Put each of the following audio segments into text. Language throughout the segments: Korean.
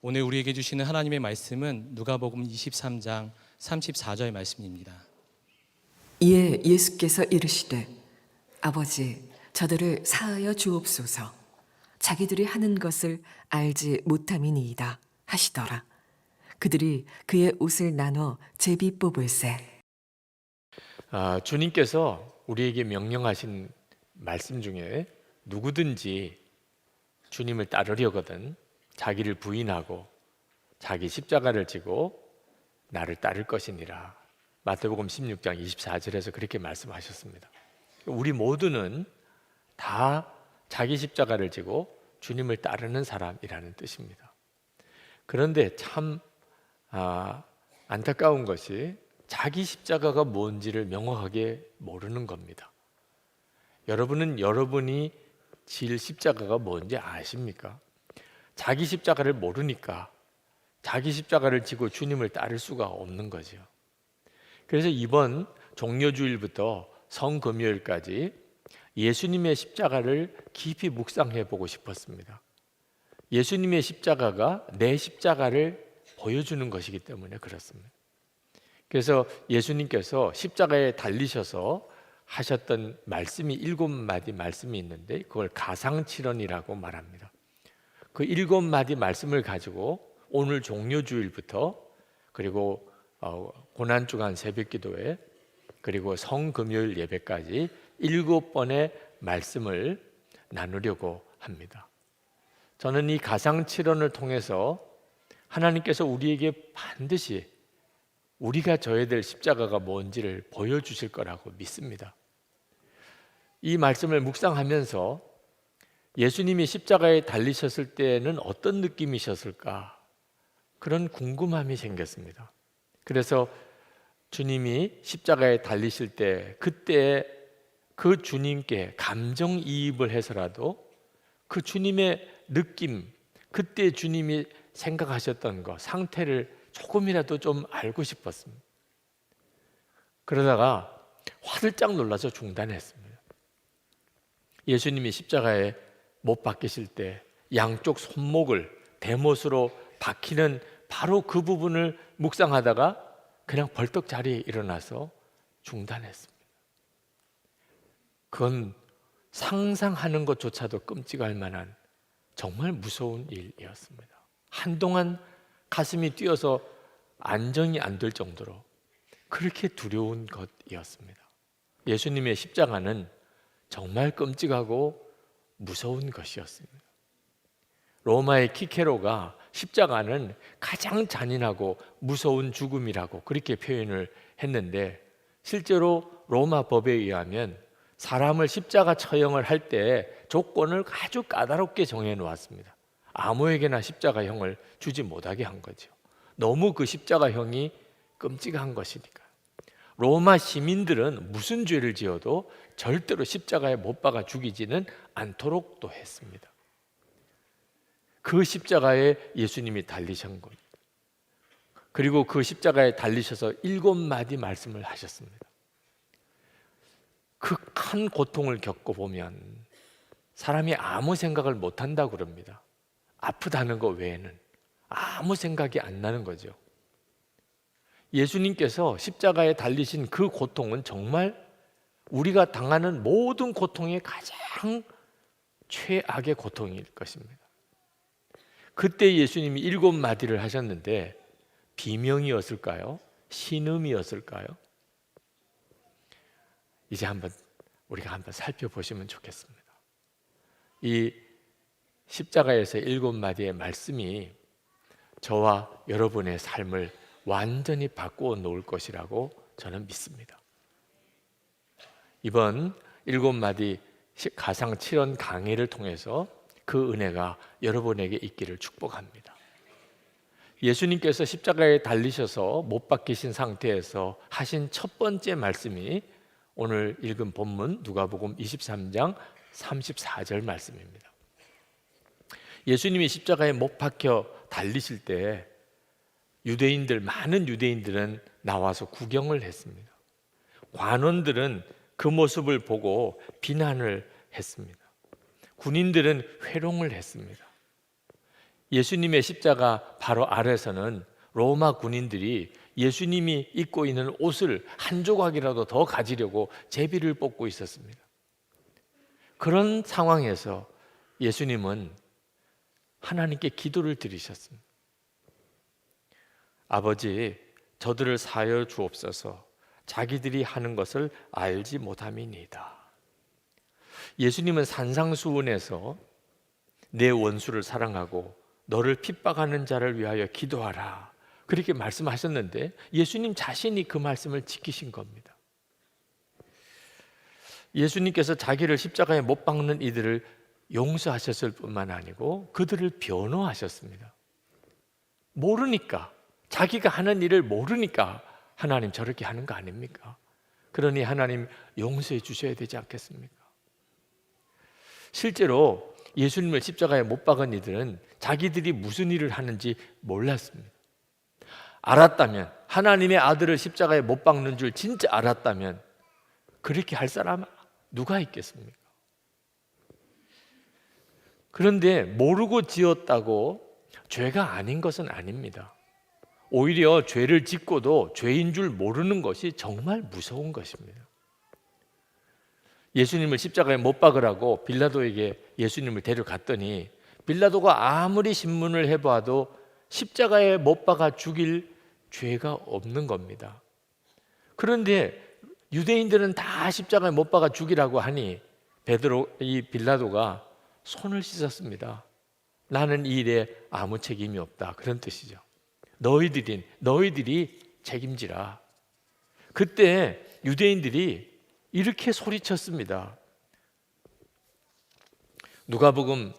오늘 우리에게 주시는 하나님의 말씀은 누가복음 23장 34절 말씀입니다. 이에 예수께서 이르시되 아버지 저들을 사하여 주옵소서 자기들이 하는 것을 알지 못함이니이다 하시더라. 그들이 그의 옷을 나눠 제비 뽑을세. 주님께서 우리에게 명령하신 말씀 중에 누구든지 주님을 따르려거든 자기를 부인하고 자기 십자가를 지고 나를 따를 것이니라. 마태복음 16장 24절에서 그렇게 말씀하셨습니다. 우리 모두는 다 자기 십자가를 지고 주님을 따르는 사람이라는 뜻입니다. 그런데 참 안타까운 것이 자기 십자가가 뭔지를 명확하게 모르는 겁니다. 여러분은 여러분이 질 십자가가 뭔지 아십니까? 자기 십자가를 모르니까 자기 십자가를 지고 주님을 따를 수가 없는 거죠. 그래서 이번 종려주일부터 성금요일까지 예수님의 십자가를 깊이 묵상해 보고 싶었습니다. 예수님의 십자가가 내 십자가를 보여주는 것이기 때문에 그렇습니다. 그래서 예수님께서 십자가에 달리셔서 하셨던 말씀이 7마디 말씀이 있는데 그걸 가상칠언이라고 말합니다. 그 7마디 말씀을 가지고 오늘 종려주일부터 그리고 고난주간 새벽기도회 그리고 성금요일 예배까지 7번의 말씀을 나누려고 합니다. 저는 이 가상칠언을 통해서 하나님께서 우리에게 반드시 우리가 져야 될 십자가가 뭔지를 보여주실 거라고 믿습니다. 이 말씀을 묵상하면서 예수님이 십자가에 달리셨을 때는 어떤 느낌이셨을까? 그런 궁금함이 생겼습니다. 그래서 주님이 십자가에 달리실 때 그때 그 주님께 감정이입을 해서라도 그 주님의 느낌, 그때 주님이 생각하셨던 것, 상태를 조금이라도 좀 알고 싶었습니다. 그러다가 화들짝 놀라서 중단했습니다. 예수님이 십자가에 못 박히실 때 양쪽 손목을 대못으로 박히는 바로 그 부분을 묵상하다가 그냥 벌떡 자리에 일어나서 중단했습니다. 그건 상상하는 것조차도 끔찍할 만한 정말 무서운 일이었습니다. 한동안 가슴이 뛰어서 안정이 안 될 정도로 그렇게 두려운 것이었습니다. 예수님의 십자가는 정말 끔찍하고 무서운 것이었습니다. 로마의 키케로가 십자가는 가장 잔인하고 무서운 죽음이라고 그렇게 표현을 했는데 실제로 로마 법에 의하면 사람을 십자가 처형을 할 때 조건을 아주 까다롭게 정해 놓았습니다. 아무에게나 십자가형을 주지 못하게 한 거죠. 너무 그 십자가형이 끔찍한 것이니까. 로마 시민들은 무슨 죄를 지어도 절대로 십자가에 못 박아 죽이지는 않도록 또 했습니다. 그 십자가에 예수님이 달리신 것, 그리고 그 십자가에 달리셔서 7마디 말씀을 하셨습니다. 그 큰 고통을 겪어보면 사람이 아무 생각을 못한다고 그럽니다. 아프다는 것 외에는 아무 생각이 안 나는 거죠. 예수님께서 십자가에 달리신 그 고통은 정말 우리가 당하는 모든 고통의 가장 최악의 고통일 것입니다. 그때 예수님이 7마디를 하셨는데 비명이었을까요? 신음이었을까요? 이제 우리가 한번 살펴보시면 좋겠습니다. 이 십자가에서 7마디의 말씀이 저와 여러분의 삶을 완전히 바꾸어 놓을 것이라고 저는 믿습니다. 이번 7마디 가상칠언 강의를 통해서 그 은혜가 여러분에게 있기를 축복합니다. 예수님께서 십자가에 달리셔서 못 박히신 상태에서 하신 첫 번째 말씀이 오늘 읽은 본문 누가복음 23장 34절 말씀입니다. 예수님이 십자가에 못 박혀 달리실 때 많은 유대인들은 나와서 구경을 했습니다. 관원들은 그 모습을 보고 비난을 했습니다. 군인들은 회롱을 했습니다. 예수님의 십자가 바로 아래서는 로마 군인들이 예수님이 입고 있는 옷을 한 조각이라도 더 가지려고 제비를 뽑고 있었습니다. 그런 상황에서 예수님은 하나님께 기도를 드리셨습니다. 아버지, 저들을 사하여 주옵소서. 자기들이 하는 것을 알지 못함이니이다. 예수님은 산상수훈에서 내 원수를 사랑하고 너를 핍박하는 자를 위하여 기도하라, 그렇게 말씀하셨는데 예수님 자신이 그 말씀을 지키신 겁니다. 예수님께서 자기를 십자가에 못 박는 이들을 용서하셨을 뿐만 아니고 그들을 변호하셨습니다. 모르니까, 자기가 하는 일을 모르니까 하나님 저렇게 하는 거 아닙니까? 그러니 하나님 용서해 주셔야 되지 않겠습니까? 실제로 예수님을 십자가에 못 박은 이들은 자기들이 무슨 일을 하는지 몰랐습니다. 알았다면, 하나님의 아들을 십자가에 못 박는 줄 진짜 알았다면 그렇게 할 사람 누가 있겠습니까? 그런데 모르고 지었다고 죄가 아닌 것은 아닙니다. 오히려 죄를 짓고도 죄인 줄 모르는 것이 정말 무서운 것입니다. 예수님을 십자가에 못 박으라고 빌라도에게 예수님을 데려갔더니 빌라도가 아무리 신문을 해봐도 십자가에 못 박아 죽일 죄가 없는 겁니다. 그런데 유대인들은 다 십자가에 못 박아 죽이라고 하니 이 빌라도가 손을 씻었습니다. 나는 이 일에 아무 책임이 없다, 그런 뜻이죠. 너희들이 책임지라. 그때 유대인들이 이렇게 소리쳤습니다. 누가복음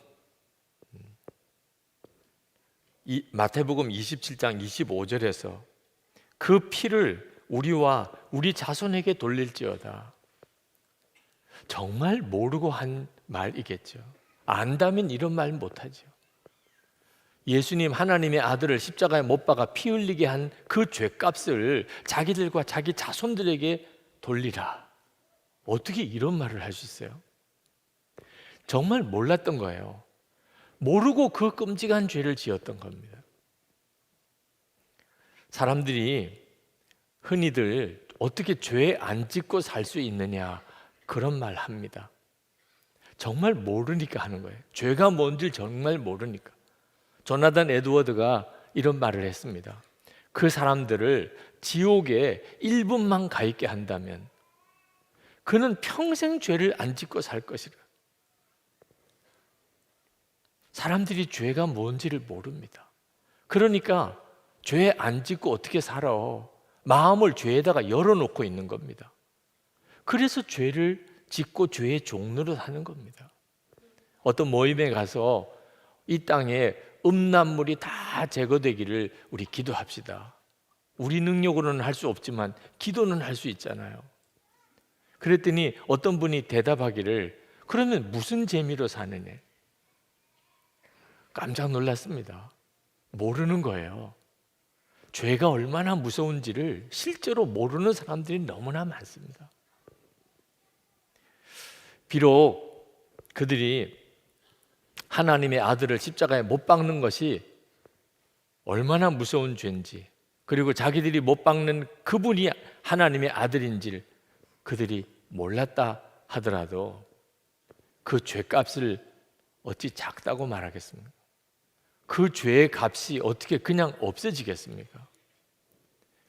마태복음 27장 25절에서 그 피를 우리와 우리 자손에게 돌릴지어다. 정말 모르고 한 말이겠죠. 안다면 이런 말 못하죠. 예수님, 하나님의 아들을 십자가에 못 박아 피 흘리게 한 그 죄값을 자기들과 자기 자손들에게 돌리라. 어떻게 이런 말을 할 수 있어요? 정말 몰랐던 거예요. 모르고 그 끔찍한 죄를 지었던 겁니다. 사람들이 흔히들 어떻게 죄 안 짓고 살 수 있느냐, 그런 말 합니다. 정말 모르니까 하는 거예요. 죄가 뭔지 정말 모르니까. 조나단 에드워드가 이런 말을 했습니다. 그 사람들을 지옥에 1분만 가 있게 한다면 그는 평생 죄를 안 짓고 살 것이라. 사람들이 죄가 뭔지를 모릅니다. 그러니까 죄 안 짓고 어떻게 살아? 마음을 죄에다가 열어놓고 있는 겁니다. 그래서 죄를 짓고 죄의 종로로 사는 겁니다. 어떤 모임에 가서 이 땅에 음란물이 다 제거되기를 우리 기도합시다. 우리 능력으로는 할 수 없지만 기도는 할 수 있잖아요. 그랬더니 어떤 분이 대답하기를, 그러면 무슨 재미로 사느냐? 깜짝 놀랐습니다. 모르는 거예요. 죄가 얼마나 무서운지를 실제로 모르는 사람들이 너무나 많습니다. 비록 그들이 하나님의 아들을 십자가에 못 박는 것이 얼마나 무서운 죄인지, 그리고 자기들이 못 박는 그분이 하나님의 아들인지를 그들이 몰랐다 하더라도 그 죄값을 어찌 작다고 말하겠습니까? 그 죄의 값이 어떻게 그냥 없어지겠습니까?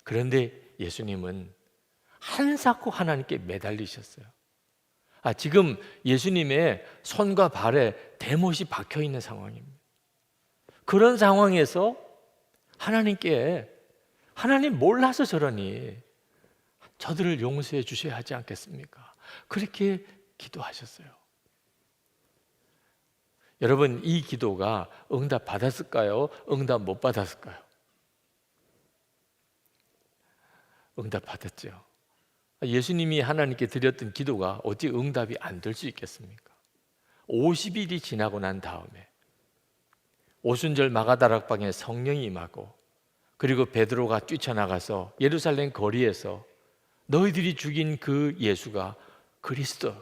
그런데 예수님은 한사코 하나님께 매달리셨어요. 지금 예수님의 손과 발에 대못이 박혀 있는 상황입니다. 그런 상황에서 하나님께, 하나님 몰라서 저러니 저들을 용서해 주셔야 하지 않겠습니까? 그렇게 기도하셨어요. 여러분, 이 기도가 응답 받았을까요? 응답 못 받았을까요? 응답 받았죠. 예수님이 하나님께 드렸던 기도가 어찌 응답이 안 될 수 있겠습니까? 50일이 지나고 난 다음에 오순절 마가다락방에 성령이 임하고, 그리고 베드로가 뛰쳐나가서 예루살렘 거리에서 너희들이 죽인 그 예수가 그리스도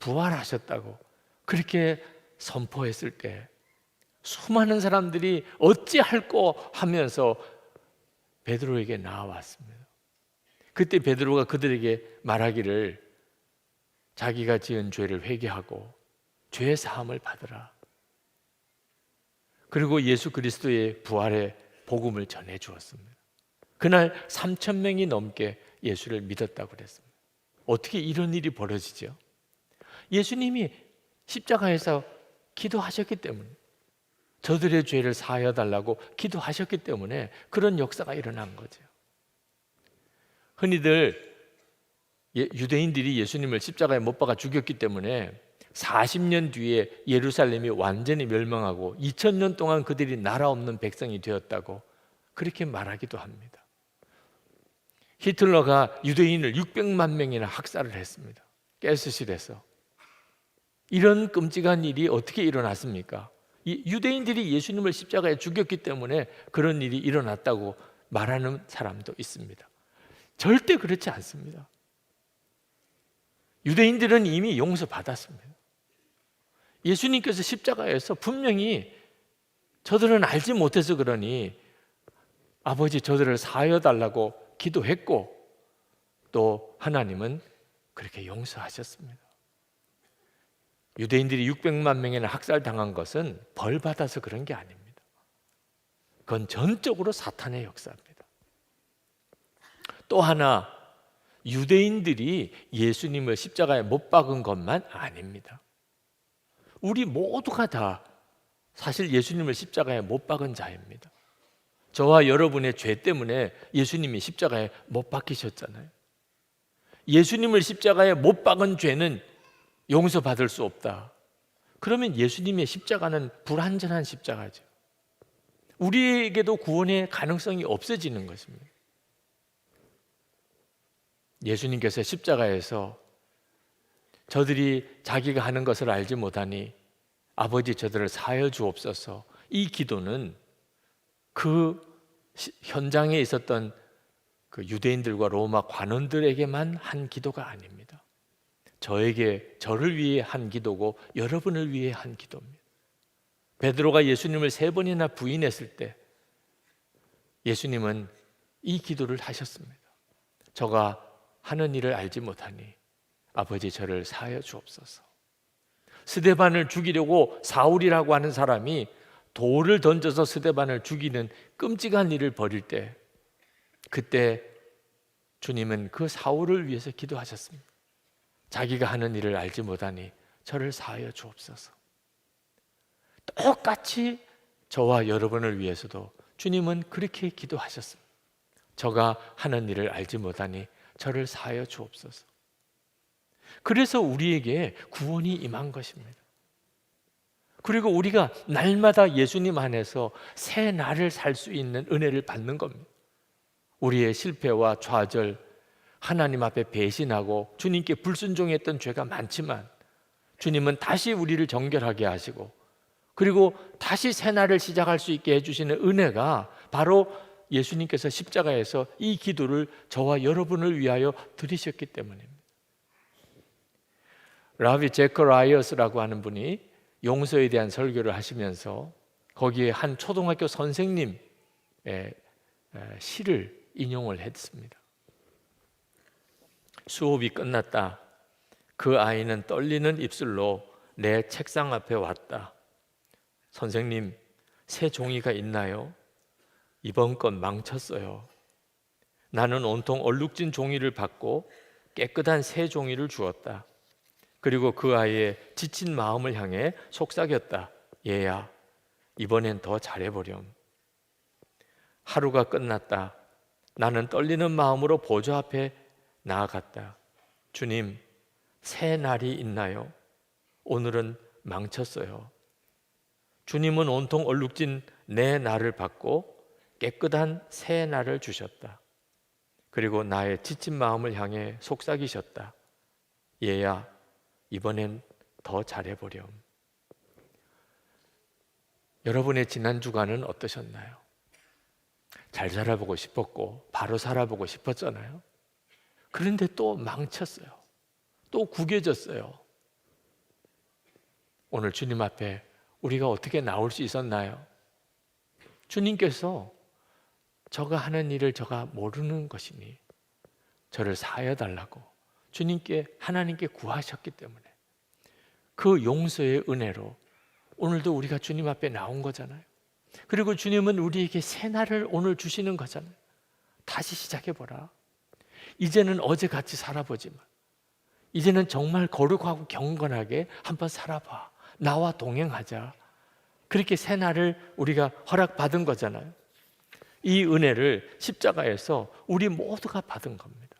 부활하셨다고 그렇게 선포했을 때 수많은 사람들이 어찌할꼬 하면서 베드로에게 나아왔습니다. 그때 베드로가 그들에게 말하기를 자기가 지은 죄를 회개하고 죄의 사함을 받으라. 그리고 예수 그리스도의 부활의 복음을 전해 주었습니다. 그날 3,000명이 넘게 예수를 믿었다고 그랬습니다. 어떻게 이런 일이 벌어지죠? 예수님이 십자가에서 기도하셨기 때문에, 저들의 죄를 사하여 달라고 기도하셨기 때문에 그런 역사가 일어난 거죠. 흔히들 유대인들이 예수님을 십자가에 못 박아 죽였기 때문에 40년 뒤에 예루살렘이 완전히 멸망하고 2000년 동안 그들이 나라 없는 백성이 되었다고 그렇게 말하기도 합니다. 히틀러가 유대인을 600만 명이나 학살을 했습니다. 가스실에서. 이런 끔찍한 일이 어떻게 일어났습니까? 이 유대인들이 예수님을 십자가에 죽였기 때문에 그런 일이 일어났다고 말하는 사람도 있습니다. 절대 그렇지 않습니다. 유대인들은 이미 용서받았습니다. 예수님께서 십자가에서 분명히 저들은 알지 못해서 그러니 아버지 저들을 사하여 달라고 기도했고, 또 하나님은 그렇게 용서하셨습니다. 유대인들이 600만 명이나 학살당한 것은 벌 받아서 그런 게 아닙니다. 그건 전적으로 사탄의 역사입니다. 또 하나, 유대인들이 예수님을 십자가에 못 박은 것만 아닙니다. 우리 모두가 다 사실 예수님을 십자가에 못 박은 자입니다. 저와 여러분의 죄 때문에 예수님이 십자가에 못 박히셨잖아요. 예수님을 십자가에 못 박은 죄는 용서받을 수 없다. 그러면 예수님의 십자가는 불완전한 십자가죠. 우리에게도 구원의 가능성이 없어지는 것입니다. 예수님께서 십자가에서 저들이 자기가 하는 것을 알지 못하니 아버지 저들을 사하여 주옵소서, 이 기도는 그 현장에 있었던 그 유대인들과 로마 관원들에게만 한 기도가 아닙니다. 저를 위해 한 기도고 여러분을 위해 한 기도입니다. 베드로가 예수님을 3번이나 부인했을 때 예수님은 이 기도를 하셨습니다. 저가 하는 일을 알지 못하니 아버지 저를 사하여 주옵소서. 스데반을 죽이려고 사울이라고 하는 사람이 돌을 던져서 스데반을 죽이는 끔찍한 일을 벌일 때, 그때 주님은 그 사울을 위해서 기도하셨습니다. 자기가 하는 일을 알지 못하니 저를 사하여 주옵소서. 똑같이 저와 여러분을 위해서도 주님은 그렇게 기도하셨습니다. 저가 하는 일을 알지 못하니 저를 사하여 주옵소서. 그래서 우리에게 구원이 임한 것입니다. 그리고 우리가 날마다 예수님 안에서 새 날을 살 수 있는 은혜를 받는 겁니다. 우리의 실패와 좌절, 하나님 앞에 배신하고 주님께 불순종했던 죄가 많지만 주님은 다시 우리를 정결하게 하시고, 그리고 다시 새 날을 시작할 수 있게 해주시는 은혜가 바로 예수님께서 십자가에서 이 기도를 저와 여러분을 위하여 드리셨기 때문입니다. 라비 제커라이어스라고 하는 분이 용서에 대한 설교를 하시면서 거기에 한 초등학교 선생님의 시를 인용을 했습니다. 수업이 끝났다. 그 아이는 떨리는 입술로 내 책상 앞에 왔다. 선생님, 새 종이가 있나요? 이번 건 망쳤어요. 나는 온통 얼룩진 종이를 받고 깨끗한 새 종이를 주었다. 그리고 그 아이의 지친 마음을 향해 속삭였다. 얘야, 이번엔 더 잘해보렴. 하루가 끝났다. 나는 떨리는 마음으로 보좌 앞에 나아갔다. 주님, 새 날이 있나요? 오늘은 망쳤어요. 주님은 온통 얼룩진 내 날을 받고 깨끗한 새 날을 주셨다. 그리고 나의 지친 마음을 향해 속삭이셨다. 얘야, 이번엔 더 잘해보렴. 여러분의 지난 주간은 어떠셨나요? 잘 살아보고 싶었고 바로 살아보고 싶었잖아요. 그런데 또 망쳤어요. 또 구겨졌어요. 오늘 주님 앞에 우리가 어떻게 나올 수 있었나요? 주님께서 저가 하는 일을 저가 모르는 것이니 저를 사하여 달라고 주님께, 하나님께 구하셨기 때문에 그 용서의 은혜로 오늘도 우리가 주님 앞에 나온 거잖아요. 그리고 주님은 우리에게 새 날을 오늘 주시는 거잖아요. 다시 시작해보라. 이제는 어제같이 살아보지 마. 이제는 정말 거룩하고 경건하게 한번 살아봐. 나와 동행하자. 그렇게 새 날을 우리가 허락받은 거잖아요. 이 은혜를 십자가에서 우리 모두가 받은 겁니다.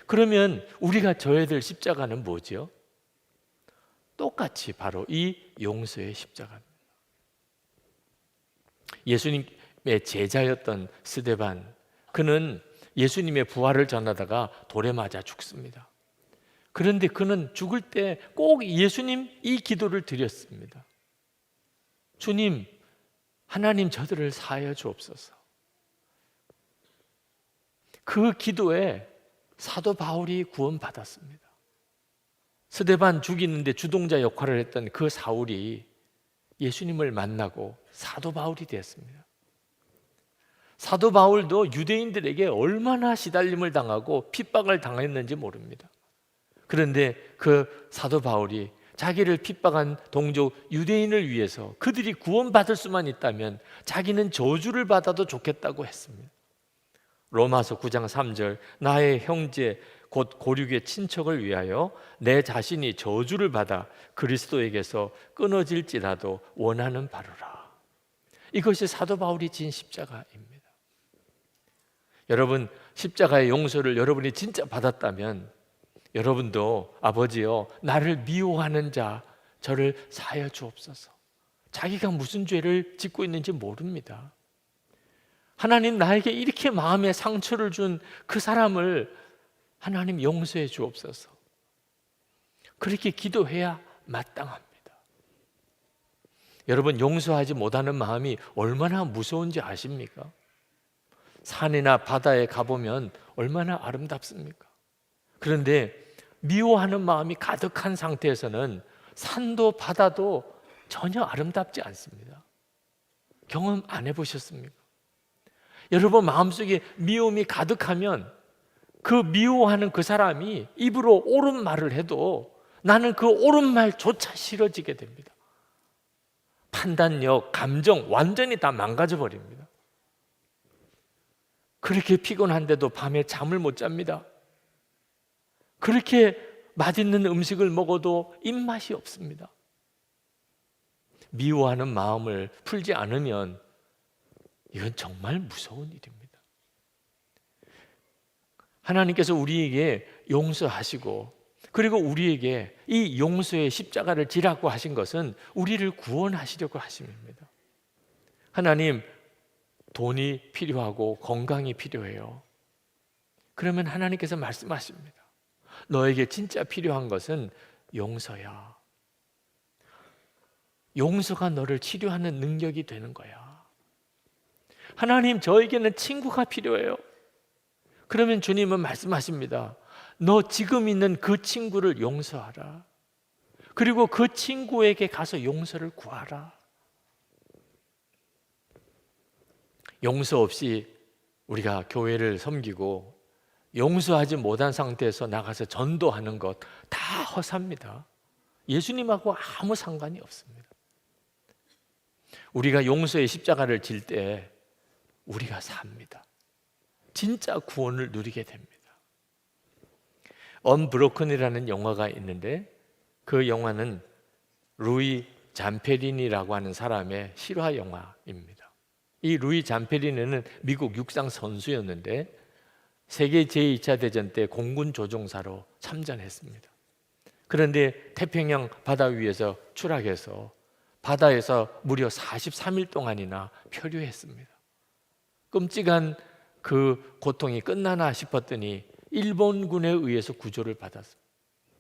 그러면 우리가 져야 될 십자가는 뭐죠? 똑같이 바로 이 용서의 십자가입니다. 예수님의 제자였던 스데반, 그는 예수님의 부활을 전하다가 돌에 맞아 죽습니다. 그런데 그는 죽을 때 꼭 예수님 이 기도를 드렸습니다. 주님, 하나님 저들을 사하여 주옵소서. 그 기도에 사도 바울이 구원받았습니다. 스데반 죽이는데 주동자 역할을 했던 그 사울이 예수님을 만나고 사도 바울이 되었습니다. 사도 바울도 유대인들에게 얼마나 시달림을 당하고 핍박을 당했는지 모릅니다. 그런데 그 사도 바울이 자기를 핍박한 동족 유대인을 위해서 그들이 구원받을 수만 있다면 자기는 저주를 받아도 좋겠다고 했습니다. 로마서 9장 3절, 나의 형제 곧 고륙의 친척을 위하여 내 자신이 저주를 받아 그리스도에게서 끊어질지라도 원하는 바로라. 이것이 사도 바울이 진 십자가입니다. 여러분, 십자가의 용서를 여러분이 진짜 받았다면 여러분도 아버지여, 나를 미워하는 자 저를 사하여 주옵소서. 자기가 무슨 죄를 짓고 있는지 모릅니다. 하나님, 나에게 이렇게 마음에 상처를 준 그 사람을 하나님 용서해 주옵소서. 그렇게 기도해야 마땅합니다. 여러분, 용서하지 못하는 마음이 얼마나 무서운지 아십니까? 산이나 바다에 가보면 얼마나 아름답습니까? 그런데 미워하는 마음이 가득한 상태에서는 산도 바다도 전혀 아름답지 않습니다. 경험 안 해보셨습니까? 여러분, 마음속에 미움이 가득하면 그 미워하는 그 사람이 입으로 옳은 말을 해도 나는 그 옳은 말조차 싫어지게 됩니다. 판단력, 감정 완전히 다 망가져 버립니다. 그렇게 피곤한데도 밤에 잠을 못 잡니다. 그렇게 맛있는 음식을 먹어도 입맛이 없습니다. 미워하는 마음을 풀지 않으면 이건 정말 무서운 일입니다. 하나님께서 우리에게 용서하시고 그리고 우리에게 이 용서의 십자가를 지라고 하신 것은 우리를 구원하시려고 하심입니다. 하나님, 돈이 필요하고 건강이 필요해요. 그러면 하나님께서 말씀하십니다. 너에게 진짜 필요한 것은 용서야. 용서가 너를 치료하는 능력이 되는 거야. 하나님, 저에게는 친구가 필요해요. 그러면 주님은 말씀하십니다. 너 지금 있는 그 친구를 용서하라. 그리고 그 친구에게 가서 용서를 구하라. 용서 없이 우리가 교회를 섬기고 용서하지 못한 상태에서 나가서 전도하는 것 다 허사입니다. 예수님하고 아무 상관이 없습니다. 우리가 용서의 십자가를 질 때 우리가 삽니다. 진짜 구원을 누리게 됩니다. 언브로큰이라는 영화가 있는데 그 영화는 루이 잠페리니라고 하는 사람의 실화 영화입니다. 이 루이 잠페리니는 미국 육상 선수였는데 세계 제2차 대전 때 공군 조종사로 참전했습니다. 그런데 태평양 바다 위에서 추락해서 바다에서 무려 43일 동안이나 표류했습니다. 끔찍한 그 고통이 끝나나 싶었더니 일본군에 의해서 구조를 받았습니다.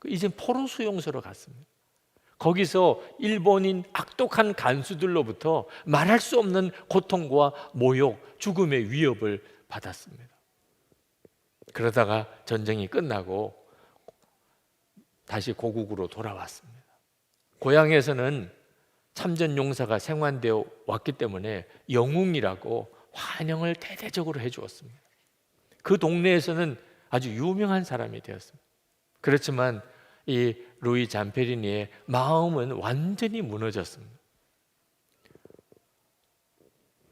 이제 포로 수용소로 갔습니다. 거기서 일본인 악독한 간수들로부터 말할 수 없는 고통과 모욕, 죽음의 위협을 받았습니다. 그러다가 전쟁이 끝나고 다시 고국으로 돌아왔습니다. 고향에서는 참전 용사가 생환되어 왔기 때문에 영웅이라고 환영을 대대적으로 해주었습니다. 그 동네에서는 아주 유명한 사람이 되었습니다. 그렇지만 이 루이 잠페리니의 마음은 완전히 무너졌습니다.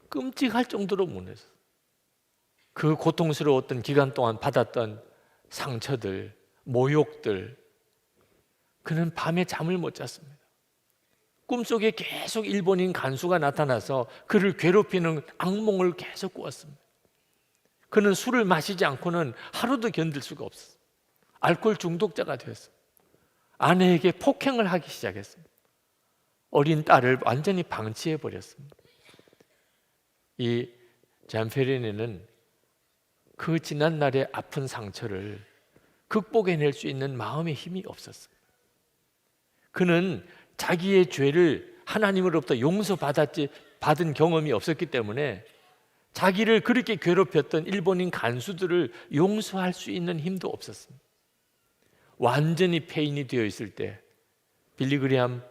끔찍할 정도로 무너졌어요. 그 고통스러웠던 기간 동안 받았던 상처들, 모욕들, 그는 밤에 잠을 못 잤습니다. 꿈속에 계속 일본인 간수가 나타나서 그를 괴롭히는 악몽을 계속 꾸었습니다. 그는 술을 마시지 않고는 하루도 견딜 수가 없었어요. 알코올 중독자가 되었어요. 아내에게 폭행을 하기 시작했습니다. 어린 딸을 완전히 방치해 버렸습니다. 이 잠페리니는 그 지난날의 아픈 상처를 극복해낼 수 있는 마음의 힘이 없었어요. 그는 자기의 죄를 하나님으로부터 받은 경험이 없었기 때문에 자기를 그렇게 괴롭혔던 일본인 간수들을 용서할 수 있는 힘도 없었습니다. 완전히 폐인이 되어 있을 때 빌리 그레함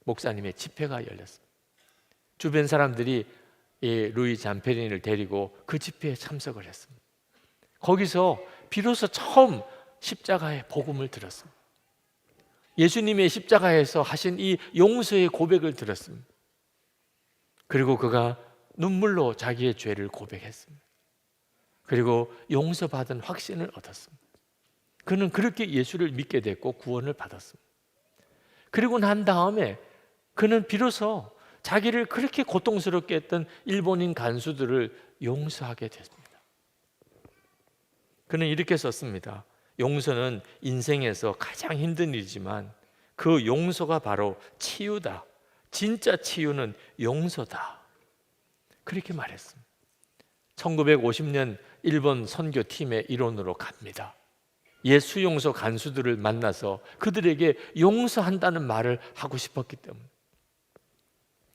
목사님의 집회가 열렸습니다. 주변 사람들이 이 루이 잠페리니를 데리고 그 집회에 참석을 했습니다. 거기서 비로소 처음 십자가의 복음을 들었습니다. 예수님의 십자가에서 하신 이 용서의 고백을 들었습니다. 그리고 그가 눈물로 자기의 죄를 고백했습니다. 그리고 용서받은 확신을 얻었습니다. 그는 그렇게 예수를 믿게 됐고 구원을 받았습니다. 그리고 난 다음에 그는 비로소 자기를 그렇게 고통스럽게 했던 일본인 간수들을 용서하게 됐습니다. 그는 이렇게 썼습니다. 용서는 인생에서 가장 힘든 일이지만 그 용서가 바로 치유다. 진짜 치유는 용서다. 그렇게 말했습니다. 1950년 일본 선교팀의 일원으로 갑니다. 옛 수용소 간수들을 만나서 그들에게 용서한다는 말을 하고 싶었기 때문에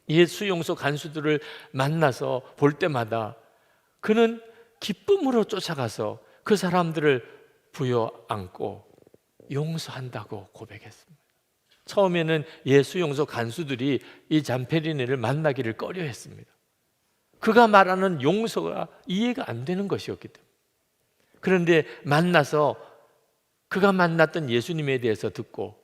옛 수용소 간수들을 만나서 볼 때마다 그는 기쁨으로 쫓아가서 그 사람들을 부여안고 용서한다고 고백했습니다. 처음에는 옛 수용소 간수들이 이 잠페리니를 만나기를 꺼려했습니다. 그가 말하는 용서가 이해가 안 되는 것이었기 때문에. 그런데 만나서 그가 만났던 예수님에 대해서 듣고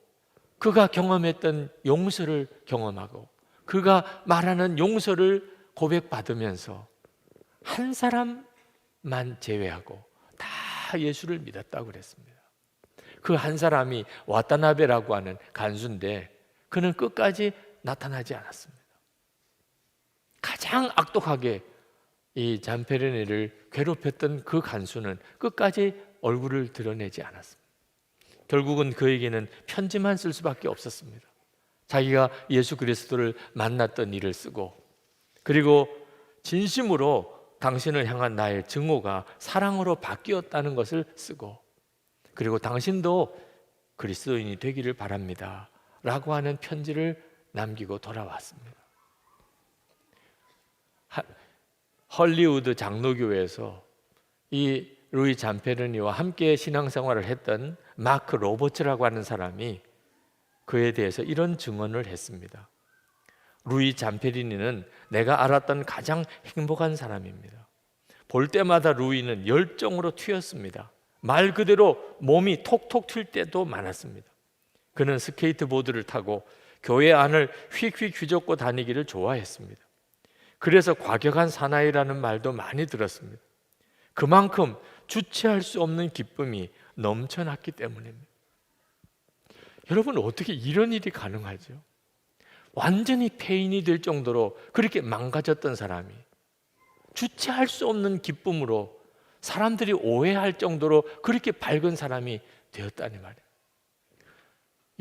그가 경험했던 용서를 경험하고 그가 말하는 용서를 고백받으면서 한 사람만 제외하고 다 예수를 믿었다고 그랬습니다. 그 한 사람이 와타나베라고 하는 간수인데 그는 끝까지 나타나지 않았습니다. 가장 악독하게 이 잠페리니를 괴롭혔던 그 간수는 끝까지 얼굴을 드러내지 않았습니다. 결국은 그에게는 편지만 쓸 수밖에 없었습니다. 자기가 예수 그리스도를 만났던 일을 쓰고 그리고 진심으로 당신을 향한 나의 증오가 사랑으로 바뀌었다는 것을 쓰고 그리고 당신도 그리스도인이 되기를 바랍니다 라고 하는 편지를 남기고 돌아왔습니다. 헐리우드 장로교회에서 이 루이 잠페르니와 함께 신앙생활을 했던 마크 로버츠라고 하는 사람이 그에 대해서 이런 증언을 했습니다. 루이 잠페리니는 내가 알았던 가장 행복한 사람입니다. 볼 때마다 루이는 열정으로 튀었습니다. 말 그대로 몸이 톡톡 튈 때도 많았습니다. 그는 스케이트보드를 타고 교회 안을 휙휙 휘젓고 다니기를 좋아했습니다. 그래서 과격한 사나이라는 말도 많이 들었습니다. 그만큼 주체할 수 없는 기쁨이 넘쳐났기 때문입니다. 여러분, 어떻게 이런 일이 가능하죠? 완전히 폐인이 될 정도로 그렇게 망가졌던 사람이 주체할 수 없는 기쁨으로 사람들이 오해할 정도로 그렇게 밝은 사람이 되었다니 말이에요.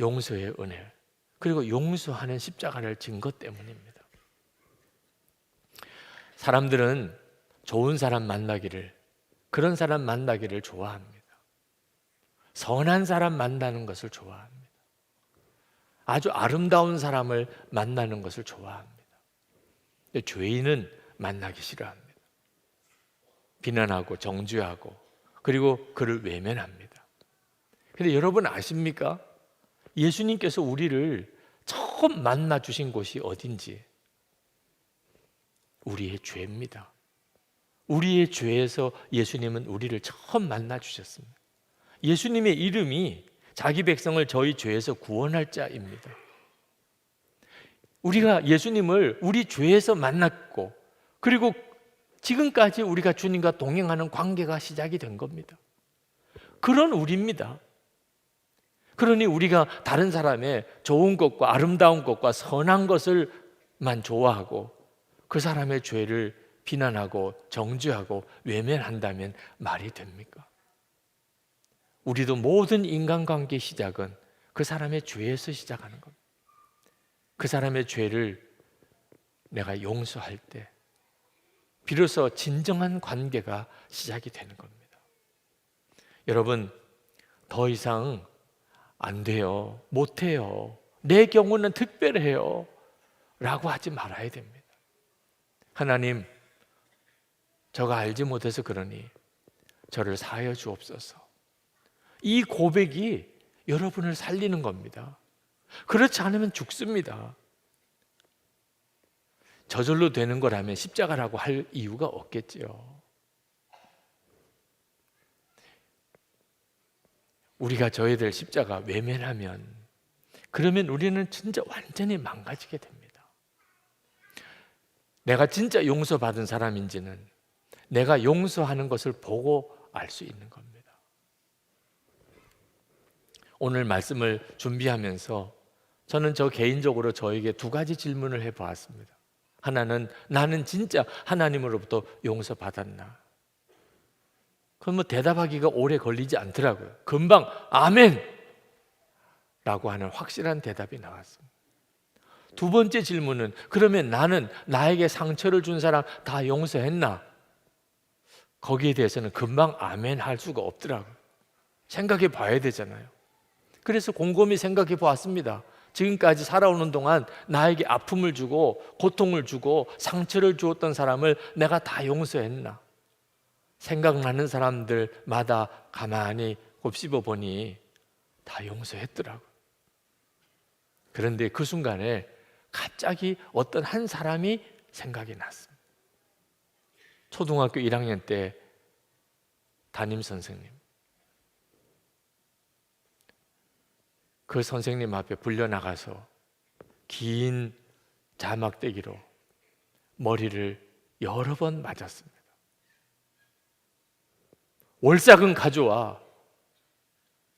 용서의 은혜, 그리고 용서하는 십자가를 진 것 때문입니다. 사람들은 좋은 사람 만나기를, 그런 사람 만나기를 좋아합니다. 선한 사람 만나는 것을 좋아합니다. 아주 아름다운 사람을 만나는 것을 좋아합니다. 근데 죄인은 만나기 싫어합니다. 비난하고 정죄하고 그리고 그를 외면합니다. 근데 여러분 아십니까? 예수님께서 우리를 처음 만나 주신 곳이 어딘지 우리의 죄입니다. 우리의 죄에서 예수님은 우리를 처음 만나 주셨습니다. 예수님의 이름이 자기 백성을 저희 죄에서 구원할 자입니다. 우리가 예수님을 우리 죄에서 만났고, 그리고 지금까지 우리가 주님과 동행하는 관계가 시작이 된 겁니다. 그런 우리입니다. 그러니 우리가 다른 사람의 좋은 것과 아름다운 것과 선한 것을만 좋아하고 그 사람의 죄를 비난하고 정죄하고 외면한다면 말이 됩니까? 우리도 모든 인간관계 시작은 그 사람의 죄에서 시작하는 겁니다. 그 사람의 죄를 내가 용서할 때 비로소 진정한 관계가 시작이 되는 겁니다. 여러분, 더 이상 안 돼요, 못해요, 내 경우는 특별해요 라고 하지 말아야 됩니다. 하나님, 저가 알지 못해서 그러니 저를 사하여 주옵소서. 이 고백이 여러분을 살리는 겁니다. 그렇지 않으면 죽습니다. 저절로 되는 거라면 십자가라고 할 이유가 없겠지요. 우리가 져야 될 십자가 외면하면, 그러면 우리는 진짜 완전히 망가지게 됩니다. 내가 진짜 용서받은 사람인지는 내가 용서하는 것을 보고 알 수 있는 겁니다. 오늘 말씀을 준비하면서 저는 저 개인적으로 저에게 두 가지 질문을 해보았습니다. 하나는, 나는 진짜 하나님으로부터 용서받았나? 그건 뭐 대답하기가 오래 걸리지 않더라고요. 금방 아멘! 라고 하는 확실한 대답이 나왔습니다. 두 번째 질문은, 그러면 나는 나에게 상처를 준 사람 다 용서했나? 거기에 대해서는 금방 아멘 할 수가 없더라고요. 생각해 봐야 되잖아요. 그래서 곰곰이 생각해 보았습니다. 지금까지 살아오는 동안 나에게 아픔을 주고 고통을 주고 상처를 주었던 사람을 내가 다 용서했나? 생각나는 사람들마다 가만히 곱씹어 보니 다 용서했더라고요. 그런데 그 순간에 갑자기 어떤 한 사람이 생각이 났습니다. 초등학교 1학년 때 담임 선생님. 그 선생님 앞에 불려나가서 긴 자막대기로 머리를 여러 번 맞았습니다. 월삭은 가져와.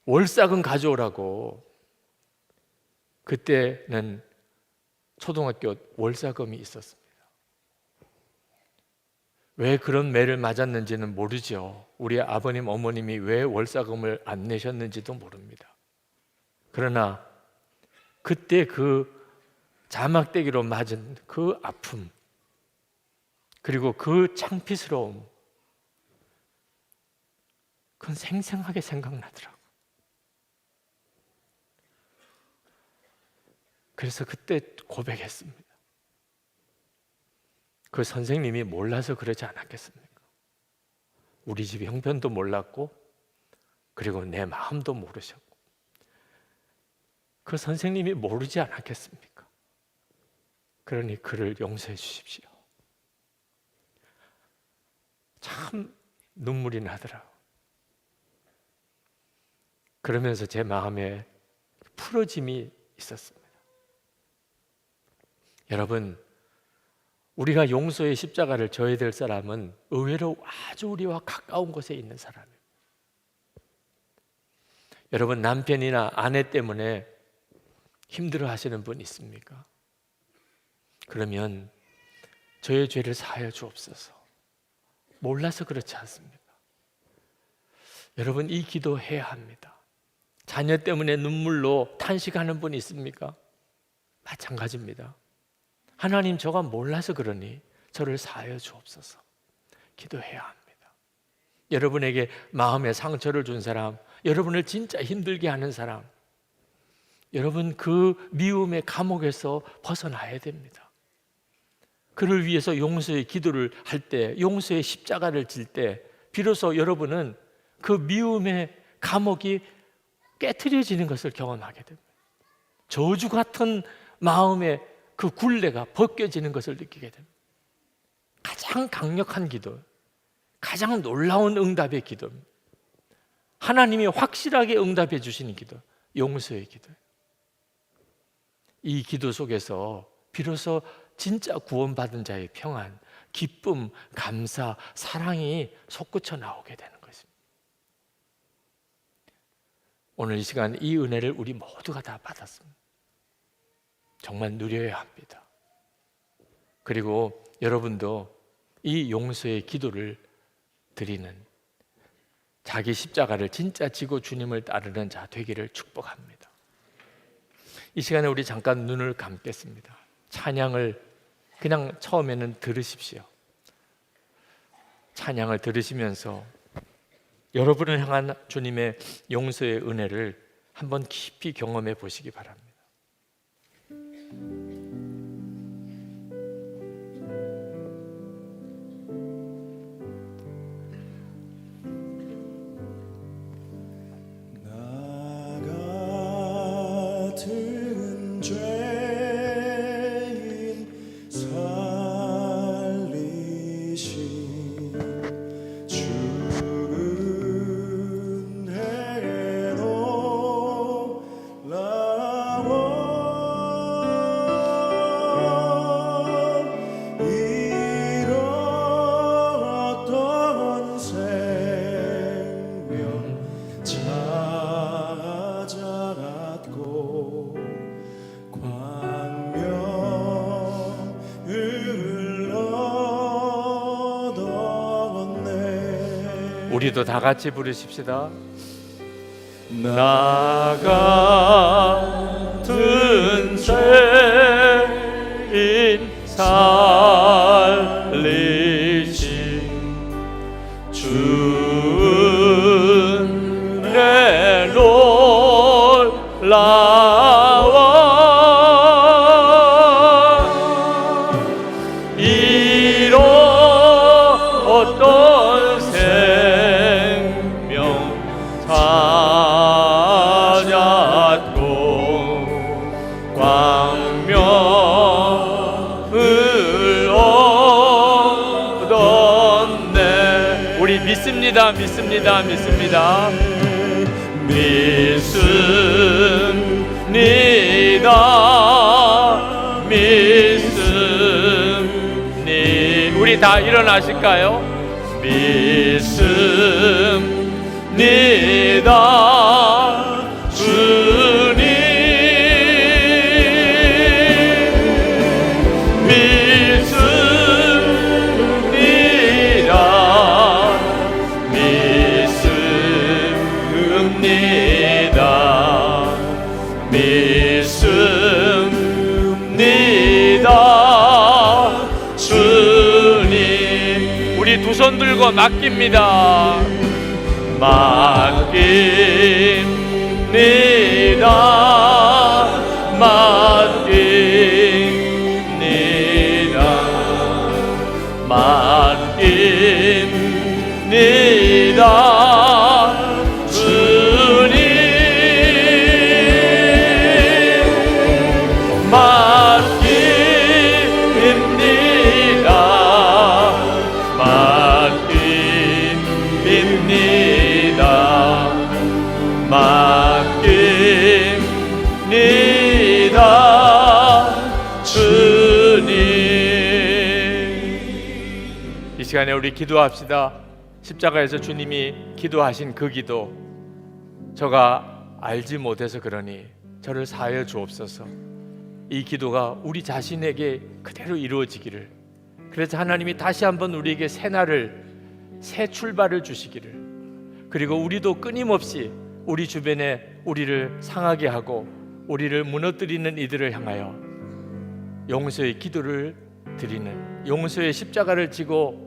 월삭은 가져오라고. 그때는 초등학교 월사금이 있었습니다. 왜 그런 매를 맞았는지는 모르죠. 우리 아버님, 어머님이 왜 월사금을 안 내셨는지도 모릅니다. 그러나 그때 그 자막대기로 맞은 그 아픔, 그리고 그 창피스러움, 그건 생생하게 생각나더라고요. 그래서 그때 고백했습니다. 그 선생님이 몰라서 그러지 않았겠습니까? 우리 집 형편도 몰랐고, 그리고 내 마음도 모르셨고, 그 선생님이 모르지 않았겠습니까? 그러니 그를 용서해 주십시오. 참 눈물이 나더라고요. 그러면서 제 마음에 풀어짐이 있었습니다. 여러분, 우리가 용서의 십자가를 져야 될 사람은 의외로 아주 우리와 가까운 곳에 있는 사람이에요. 여러분, 남편이나 아내 때문에 힘들어 하시는 분 있습니까? 그러면 저의 죄를 사하여 주옵소서. 몰라서 그렇지 않습니까? 여러분, 이 기도 해야 합니다. 자녀 때문에 눈물로 탄식하는 분 있습니까? 마찬가지입니다. 하나님, 저가 몰라서 그러니 저를 사하여 주옵소서. 기도해야 합니다. 여러분에게 마음에 상처를 준 사람, 여러분을 진짜 힘들게 하는 사람, 여러분 그 미움의 감옥에서 벗어나야 됩니다. 그를 위해서 용서의 기도를 할 때, 용서의 십자가를 질 때 비로소 여러분은 그 미움의 감옥이 깨트려지는 것을 경험하게 됩니다. 저주 같은 마음의 그 굴레가 벗겨지는 것을 느끼게 됩니다. 가장 강력한 기도, 가장 놀라운 응답의 기도입니다. 하나님이 확실하게 응답해 주시는 기도, 용서의 기도예요. 이 기도 속에서 비로소 진짜 구원받은 자의 평안, 기쁨, 감사, 사랑이 솟구쳐 나오게 되는 것입니다. 오늘 이 시간 이 은혜를 우리 모두가 다 받았습니다. 정말 누려야 합니다. 그리고 여러분도 이 용서의 기도를 드리는, 자기 십자가를 진짜 지고 주님을 따르는 자 되기를 축복합니다. 이 시간에 우리 잠깐 눈을 감겠습니다. 찬양을 그냥 처음에는 들으십시오. 찬양을 들으시면서 여러분을 향한 주님의 용서의 은혜를 한번 깊이 경험해 보시기 바랍니다. 우리도 다 같이 부르십시다. 나 같은 죄인 살리신 주 은혜 놀라워 이런 어떤 생명 찾았고 광명을 얻었네. 우리 믿습니다. 믿습니다. 믿습니다. 믿습니다. 믿습니다. 우리 다 일어나실까요? 믿습니다. 주님 믿습니다. 믿습니다. 믿습니다. 주님 우리 두 손 들고 맡깁니다. 맡깁니다. 맡깁니다. 맡깁니다. 주님 맡깁니다. 주님. 이 시간에 우리 기도합시다. 십자가에서 주님이 기도하신 그 기도, 저가 알지 못해서 그러니 저를 사하여 주옵소서. 이 기도가 우리 자신에게 그대로 이루어지기를, 그래서 하나님이 다시 한번 우리에게 새 날을, 새 출발을 주시기를, 그리고 우리도 끊임없이 우리 주변에 우리를 상하게 하고 우리를 무너뜨리는 이들을 향하여 용서의 기도를 드리는, 용서의 십자가를 지고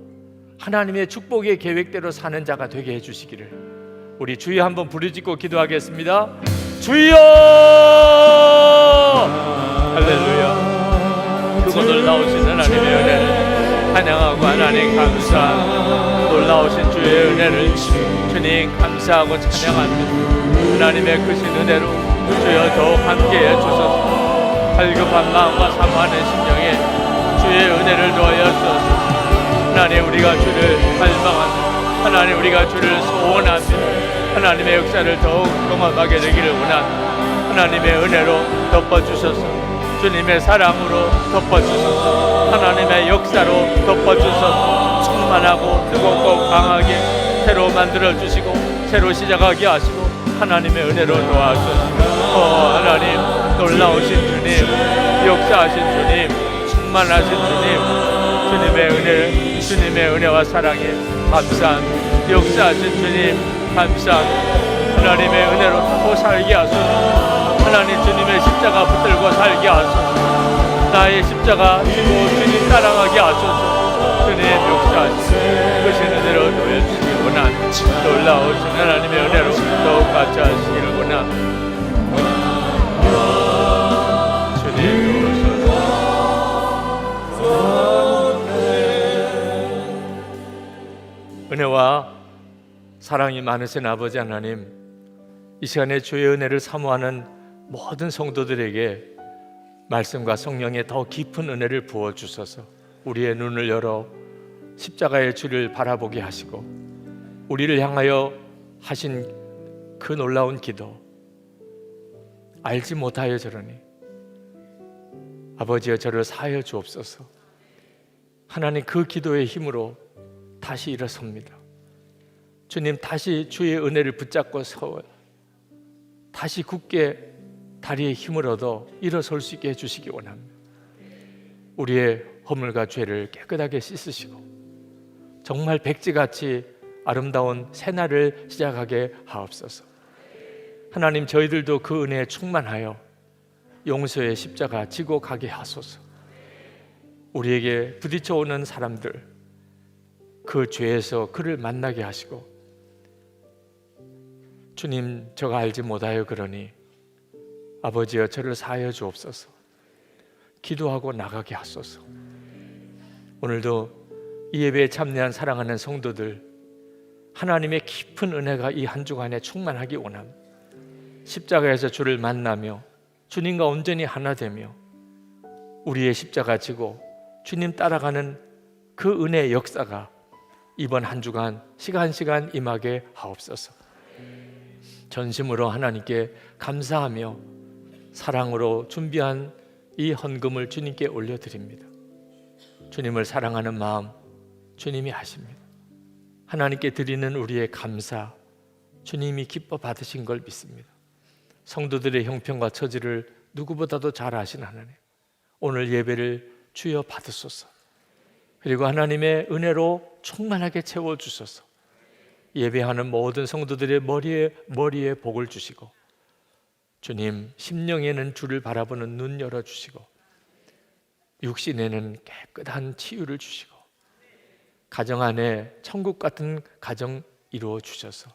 하나님의 축복의 계획대로 사는 자가 되게 해주시기를 우리 주여 한번 부르짖고 기도하겠습니다. 주여! 할렐루야. 그거 놀라우신 하나님의 은혜를 찬양하고 하나님 감사, 놀라우신 주의 은혜를 주님 감사하고 찬양합니다. 하나님의 크신 은혜로 주여 더욱 함께해 주소서. 갈급한 마음과 사모하는 심령에 주의 은혜를 더하였소서. 하나님, 우리가 주를 갈망하며, 하나님, 우리가 주를 소원하며 하나님의 역사를 더욱 경험하게 되기를 원합니다. 하나님의 은혜로 덮어주소서. 주님의 사랑으로 덮어주소서. 하나님의 역사로 덮어주소서. 충만하고 뜨겁고 강하게 새로 만들어주시고 새로 시작하게 하시고 하나님의 은혜로 도와주소서. 하나님, 놀라우신 주님, 역사하신 주님, 충만하신 주님, 주님의 은혜와 사랑에 감사합니다. 역사하신 주님 감사합니다. 하나님의 은혜로 또 살게 하소서. 하나님, 주님의 십자가 붙들고 살게 하소서. 나의 십자가 지고 주님 따라가게 하소서. 주님 역사하시고 그신 은혜로 놓여주시기 원합니다. 놀라우신 하나님의 은혜로 더욱 같이 하시기를 원합니다. 주님 은혜와 사랑이 많으신 아버지 하나님, 이 시간에 주의 은혜를 사모하는 모든 성도들에게 말씀과 성령의 더 깊은 은혜를 부어주셔서 우리의 눈을 열어 십자가의 주를 바라보게 하시고 우리를 향하여 하신 그 놀라운 기도, 알지 못하여 저러니 아버지여 저를 사하여 주옵소서. 하나님, 그 기도의 힘으로 다시 일어섭니다. 주님, 다시 주의 은혜를 붙잡고 서워 다시 굳게 다리에 힘을 얻어 일어설 수 있게 해주시기 원합니다. 우리의 허물과 죄를 깨끗하게 씻으시고 정말 백지같이 아름다운 새날을 시작하게 하옵소서. 하나님, 저희들도 그 은혜에 충만하여 용서의 십자가 지고 가게 하소서. 우리에게 부딪혀오는 사람들, 그 죄에서 그를 만나게 하시고 주님, 저가 알지 못하여 그러니 아버지여 저를 사하여 주옵소서. 기도하고 나가게 하소서. 오늘도 이 예배에 참여한 사랑하는 성도들, 하나님의 깊은 은혜가 이 한 주간에 충만하기 원합니다. 십자가에서 주를 만나며 주님과 온전히 하나 되며 우리의 십자가 지고 주님 따라가는 그 은혜의 역사가 이번 한 주간 시간 임하게 하옵소서. 전심으로 하나님께 감사하며 사랑으로 준비한 이 헌금을 주님께 올려드립니다. 주님을 사랑하는 마음 주님이 아십니다. 하나님께 드리는 우리의 감사 주님이 기뻐 받으신 걸 믿습니다. 성도들의 형편과 처지를 누구보다도 잘 아신 하나님, 오늘 예배를 주여 받으소서. 그리고 하나님의 은혜로 충만하게 채워주소서. 예배하는 모든 성도들의 머리에 복을 주시고 주님, 심령에는 주를 바라보는 눈 열어주시고 육신에는 깨끗한 치유를 주시고 가정 안에 천국 같은 가정 이루어 주셔서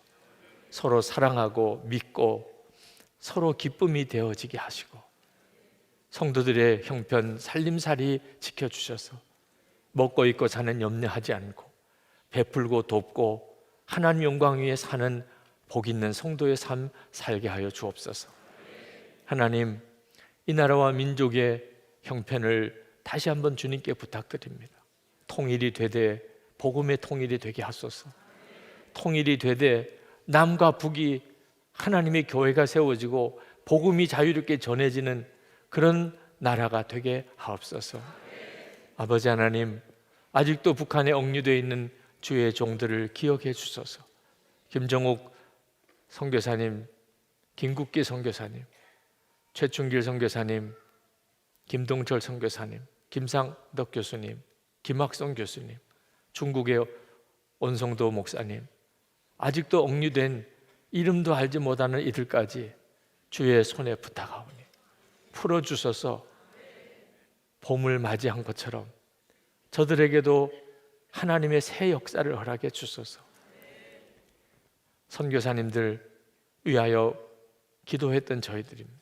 서로 사랑하고 믿고 서로 기쁨이 되어지게 하시고 성도들의 형편 살림살이 지켜주셔서 먹고 입고 사는 염려하지 않고 베풀고 돕고 하나님 영광 위에 사는 복 있는 성도의 삶 살게 하여 주옵소서. 하나님, 이 나라와 민족의 형편을 다시 한번 주님께 부탁드립니다. 통일이 되되 복음의 통일이 되게 하소서. 통일이 되되 남과 북이 하나님의 교회가 세워지고 복음이 자유롭게 전해지는 그런 나라가 되게 하옵소서. 아버지 하나님, 아직도 북한에 억류되어 있는 주의 종들을 기억해 주소서. 김정욱 선교사님, 김국기 선교사님, 최충길 선교사님, 김동철 선교사님, 김상덕 교수님, 김학성 교수님, 중국의 온성도 목사님, 아직도 억류된 이름도 알지 못하는 이들까지 주의 손에 부탁하오니 풀어주셔서 봄을 맞이한 것처럼 저들에게도 하나님의 새 역사를 허락해 주소서. 선교사님들 위하여 기도했던 저희들입니다.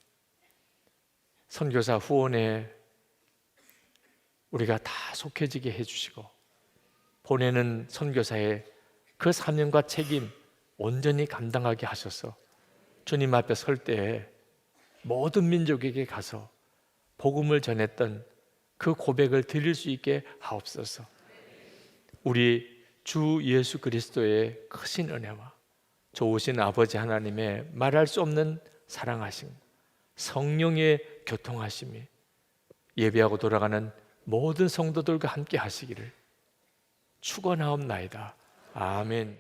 선교사 후원에 우리가 다 속해지게 해주시고 보내는 선교사의 그 사명과 책임 온전히 감당하게 하셔서 주님 앞에 설 때에 모든 민족에게 가서 복음을 전했던 그 고백을 드릴 수 있게 하옵소서. 우리 주 예수 그리스도의 크신 은혜와 좋으신 아버지 하나님의 말할 수 없는 사랑하심, 성령의 교통하심이 예배하고 돌아가는 모든 성도들과 함께 하시기를 축원하옵나이다. 아멘.